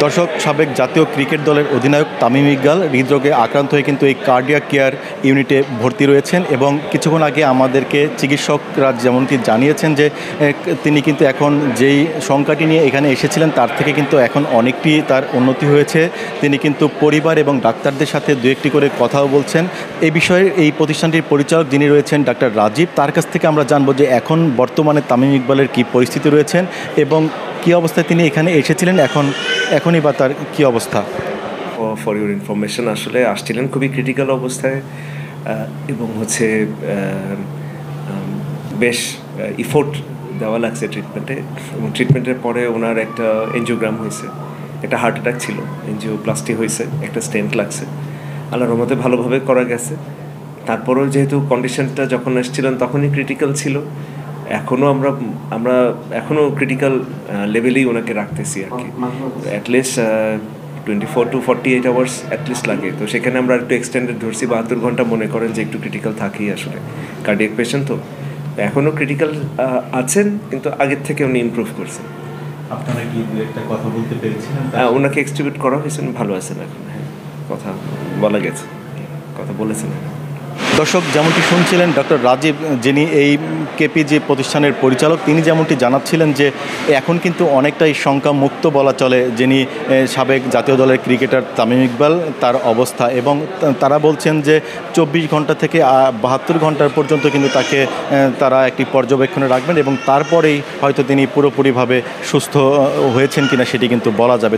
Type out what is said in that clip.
দর্শক, সাবেক জাতীয় ক্রিকেট দলের অধিনায়ক তামিম ইকবাল হৃদরোগে আক্রান্ত হয়ে কিন্তু এই কার্ডিয়াক কেয়ার ইউনিটে ভর্তি রয়েছেন এবং কিছুক্ষণ আগে আমাদেরকে চিকিৎসকরা যেমনটি জানিয়েছেন যে তিনি কিন্তু এখন যেই শঙ্কাটি নিয়ে এখানে এসেছিলেন তার থেকে কিন্তু এখন অনেকটি তার উন্নতি হয়েছে। তিনি কিন্তু পরিবার এবং ডাক্তারদের সাথে দু একটি করে কথাও বলছেন। এই বিষয়ে এই প্রতিষ্ঠানটির পরিচালক যিনি রয়েছেন ডাক্তার রাজীব, তার কাছ থেকে আমরা জানবো যে এখন বর্তমানে তামিম ইকবালের কী পরিস্থিতি রয়েছেন এবং কী অবস্থায় তিনি এখানে এসেছিলেন, এখনই বা তার কী অবস্থা। ফর ইউর ইনফরমেশন, আসলে আসছিলেন খুবই ক্রিটিক্যাল অবস্থায় এবং বেশ ইফোর্ট দেওয়া লাগছে ট্রিটমেন্টে, এবং ট্রিটমেন্টের পরে ওনার একটা এনজিওগ্রাম হয়েছে, একটা হার্ট অ্যাটাক ছিল, এনজিওপ্লাস্টি হয়েছে, একটা স্টেন্ট লাগছে। আল্লাহর রহমতে ভালোভাবে করা গেছে। তারপরেও যেহেতু কন্ডিশনটা যখন এসেছিলেন তখনই ক্রিটিক্যাল ছিল, আমরা এখনও ক্রিটিক্যাল লেভেলেই ওনাকে রাখতেছি আর কি। অ্যাটলিস্ট 24 to 48 আওয়ার্স অ্যাটলিস্ট লাগে। তো সেখানে আমরা একটু এক্সটেন্ডেড ধরছি, 72 ঘন্টা মনে করেন যে একটু ক্রিটিক্যাল থাকেই আসলে, কার্ডিয়াক পেশেন্ট তো এখনও ক্রিটিক্যাল আছেন, কিন্তু আগের থেকে উনি ইমপ্রুভ করছেন। আপনারা কি একটা কথা বলতে পেরেছিলেন? ওনাকে এক্সট্রিবিউট করা হয়েছে, ভালো আছেন এখন। হ্যাঁ, কথা বলা গেছে, কথা বলেছেন। দর্শক, যেমনটি শুনছিলেন ডক্টর রাজীব, যিনি এই কেপিজি প্রতিষ্ঠানের পরিচালক, তিনি যেমনটি জানাচ্ছিলেন যে এখন কিন্তু অনেকটাই শঙ্কা মুক্ত বলা চলে যিনি সাবেক জাতীয় দলের ক্রিকেটার তামিম ইকবাল তার অবস্থা, এবং তারা বলছেন যে 24 ঘন্টা থেকে 72 ঘন্টার পর্যন্ত কিন্তু তাকে তারা একটি পর্যবেক্ষণে রাখবেন এবং তারপরেই হয়তো তিনি পুরোপুরিভাবে সুস্থ হয়েছেন কিনা সেটি কিন্তু বলা যাবে।